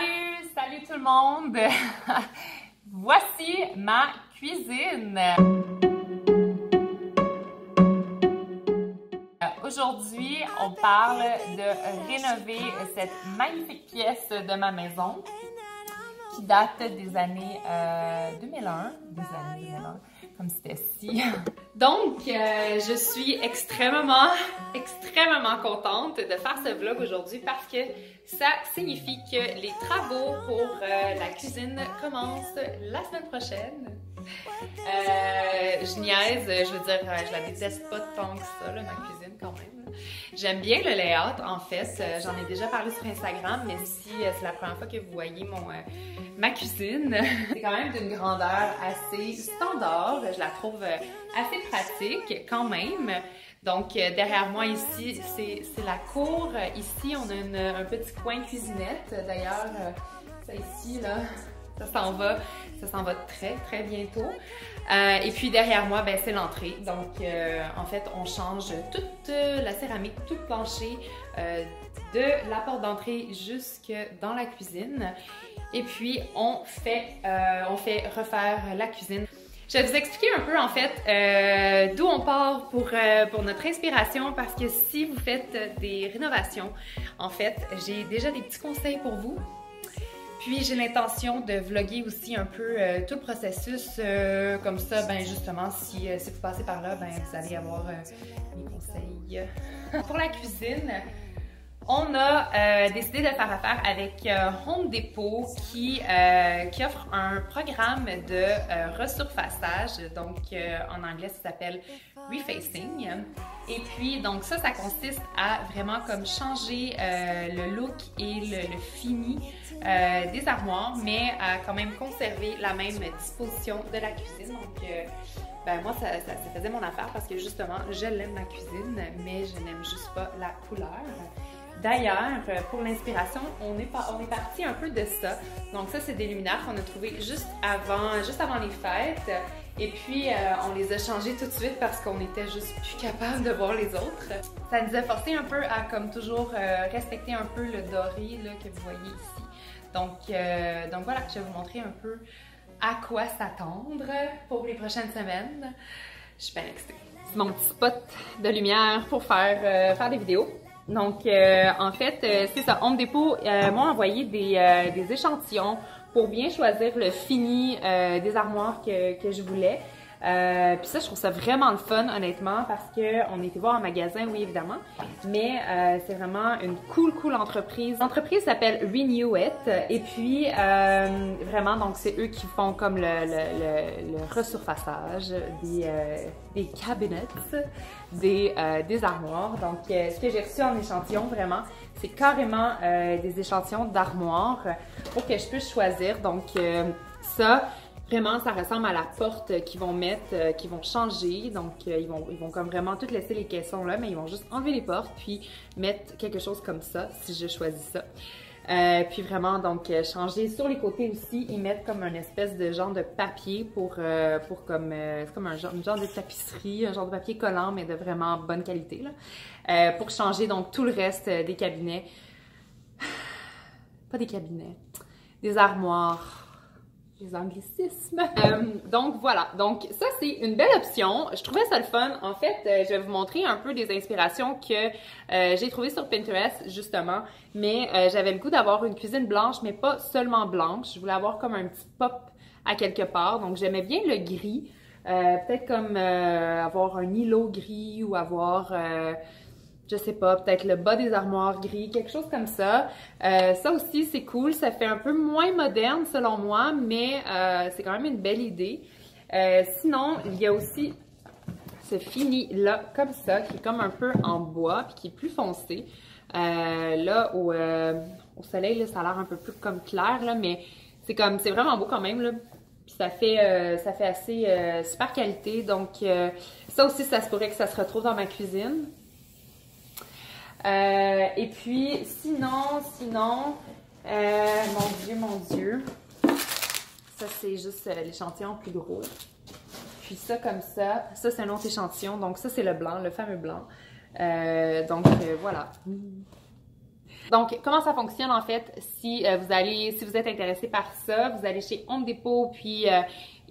Salut! Salut tout le monde! Voici ma cuisine. Aujourd'hui, on parle de rénover cette magnifique pièce de ma maison qui date des années 2001. Des années 2001, comme c'était si. Donc, je suis extrêmement contente de faire ce vlog aujourd'hui parce que ça signifie que les travaux pour la cuisine commencent la semaine prochaine. Je niaise, je veux dire, je la déteste pas tant que ça, là, ma cuisine quand même. J'aime bien le layout, en fait. J'en ai déjà parlé sur Instagram, mais si c'est la première fois que vous voyez ma cuisine, c'est quand même d'une grandeur assez standard. Je la trouve assez pratique quand même. Donc, derrière moi ici, c'est la cour. Ici, on a un petit coin cuisinette. D'ailleurs, ça ici, là, ça s'en va très bientôt. Et puis derrière moi, ben, c'est l'entrée. Donc, en fait, on change toute la céramique, tout le plancher de la porte d'entrée jusque dans la cuisine. Et puis, on fait refaire la cuisine. Je vais vous expliquer un peu, en fait, d'où on part pour notre inspiration, parce que si vous faites des rénovations, en fait, j'ai déjà des petits conseils pour vous. Puis j'ai l'intention de vlogger aussi un peu tout le processus, comme ça, ben justement, si vous passez par là, ben vous allez avoir mes conseils. Pour la cuisine, on a décidé de faire affaire avec Home Depot qui offre un programme de resurfaçage, donc en anglais ça s'appelle Refacing. Et puis donc ça consiste à vraiment comme changer le look et le fini des armoires, mais à quand même conserver la même disposition de la cuisine. Donc ben moi ça faisait mon affaire parce que justement je l'aime ma cuisine, mais je n'aime juste pas la couleur. D'ailleurs, pour l'inspiration, on est parti un peu de ça. Donc ça, c'est des luminaires qu'on a trouvés juste avant les fêtes. Et puis, on les a changés tout de suite parce qu'on était juste plus capable de voir les autres. Ça nous a forcé un peu à, comme toujours, respecter un peu le doré là, que vous voyez ici. Donc voilà, je vais vous montrer un peu à quoi s'attendre pour les prochaines semaines. Je suis bien excitée. C'est mon petit spot de lumière pour faire des vidéos. Donc, en fait, c'est ça. Home Depot m'a envoyé des échantillons pour bien choisir le fini des armoires que je voulais. Puis ça, je trouve ça vraiment le fun, honnêtement, parce qu'on était voir en magasin, oui, évidemment, mais c'est vraiment une cool entreprise. L'entreprise s'appelle Renew It, et puis vraiment, donc c'est eux qui font comme le resurfaçage des cabinets, des armoires. Donc, ce que j'ai reçu en échantillon, vraiment, c'est carrément des échantillons d'armoires pour que je puisse choisir. Donc, ça... Vraiment, ça ressemble à la porte qu'ils vont mettre, qu'ils vont changer. Donc, ils vont comme vraiment tout laisser les caissons là, mais ils vont juste enlever les portes puis mettre quelque chose comme ça, si je choisis ça. Puis vraiment, donc, changer sur les côtés aussi, ils mettent comme un espèce de genre de papier pour comme, c'est comme une genre de tapisserie, un genre de papier collant, mais de vraiment bonne qualité, là, pour changer donc tout le reste des cabinets. Pas des cabinets, des armoires. Les anglicismes. Donc voilà, donc ça c'est une belle option. Je trouvais ça le fun. En fait, je vais vous montrer un peu des inspirations que j'ai trouvées sur Pinterest justement. Mais j'avais le goût d'avoir une cuisine blanche, mais pas seulement blanche. Je voulais avoir comme un petit pop à quelque part. Donc j'aimais bien le gris. Peut-être comme avoir un îlot gris ou avoir... je sais pas, peut-être le bas des armoires gris, quelque chose comme ça. Ça aussi, c'est cool. Ça fait un peu moins moderne, selon moi, mais c'est quand même une belle idée. Sinon, il y a aussi ce fini-là, comme ça, qui est comme un peu en bois, puis qui est plus foncé. Là, au soleil, là, ça a l'air un peu plus comme clair, là, mais c'est vraiment beau quand même, là. Puis ça fait assez super qualité. Donc, ça aussi, ça se pourrait que ça se retrouve dans ma cuisine. Et puis, sinon, mon Dieu, ça c'est juste l'échantillon plus gros. Puis ça comme ça c'est un autre échantillon, donc ça c'est le blanc, le fameux blanc. Donc voilà. Donc, comment ça fonctionne en fait si vous êtes intéressé par ça, vous allez chez Home Depot, puis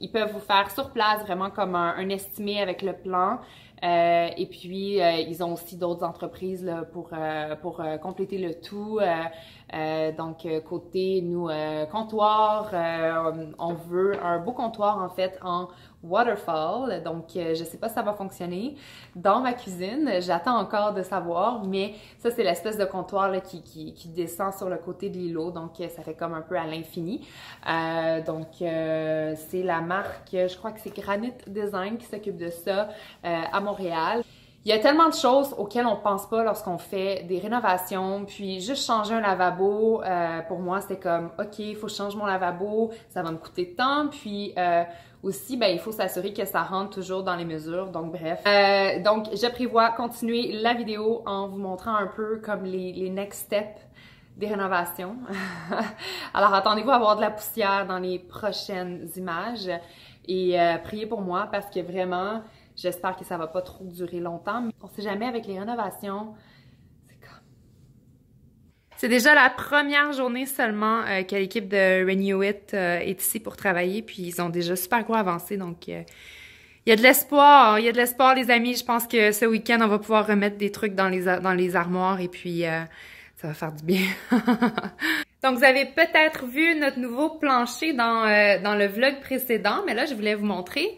ils peuvent vous faire sur place vraiment comme un estimé avec le plan. Et puis, ils ont aussi d'autres entreprises là, pour compléter le tout. Donc, côté, nous, comptoir, on veut un beau comptoir, en fait, en waterfall. Donc, je sais pas si ça va fonctionner dans ma cuisine. J'attends encore de savoir, mais ça, c'est l'espèce de comptoir là, qui descend sur le côté de l'îlot. Donc, ça fait comme un peu à l'infini. Donc, c'est la marque, je crois que c'est Granite Design qui s'occupe de ça à Montréal. Il y a tellement de choses auxquelles on pense pas lorsqu'on fait des rénovations, puis juste changer un lavabo, pour moi, c'était comme, OK, il faut que je change mon lavabo, ça va me coûter de temps, puis aussi, ben, il faut s'assurer que ça rentre toujours dans les mesures, donc bref. Donc, je prévois continuer la vidéo en vous montrant un peu comme les next steps des rénovations. Alors, attendez-vous à avoir de la poussière dans les prochaines images et priez pour moi parce que vraiment, j'espère que ça va pas trop durer longtemps. Mais on sait jamais avec les rénovations. C'est déjà la première journée seulement que l'équipe de Renew It est ici pour travailler. Puis ils ont déjà super gros avancé. Donc, il y a de l'espoir. Il y a de l'espoir, les amis. Je pense que ce week-end, on va pouvoir remettre des trucs dans les armoires. Et puis, ça va faire du bien. Donc, vous avez peut-être vu notre nouveau plancher dans le vlog précédent. Mais là, je voulais vous montrer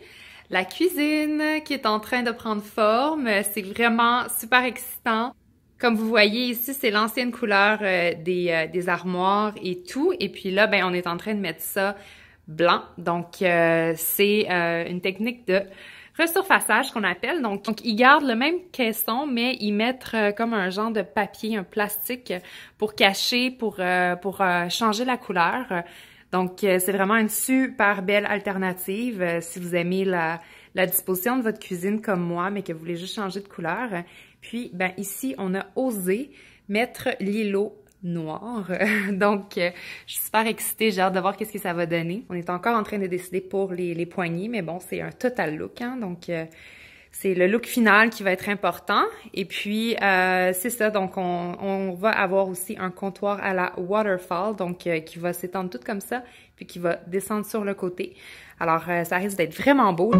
la cuisine qui est en train de prendre forme. C'est vraiment super excitant. Comme vous voyez ici, c'est l'ancienne couleur des armoires et tout. Et puis là, ben, on est en train de mettre ça blanc. Donc, c'est une technique de resurfaçage qu'on appelle. Donc, ils gardent le même caisson, mais ils mettent comme un genre de papier, un plastique pour cacher, pour changer la couleur. Donc, c'est vraiment une super belle alternative si vous aimez la disposition de votre cuisine comme moi, mais que vous voulez juste changer de couleur. Puis, ben ici, on a osé mettre l'îlot noir. Donc, je suis super excitée. J'ai hâte de voir qu'est-ce que ça va donner. On est encore en train de décider pour les poignées, mais bon, c'est un total look, hein. Donc, c'est le look final qui va être important. Et puis, c'est ça. Donc, on va avoir aussi un comptoir à la waterfall, donc qui va s'étendre tout comme ça, puis qui va descendre sur le côté. Alors, ça risque d'être vraiment beau.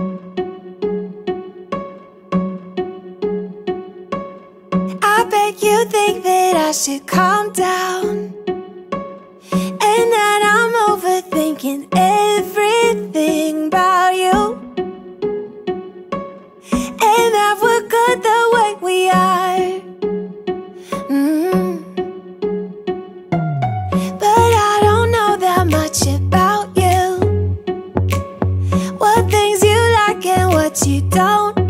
I bet you think that I should calm down and that I'm overthinking everything about you and that we're good the way we are. But I don't know that much about you, what things you like and what you don't.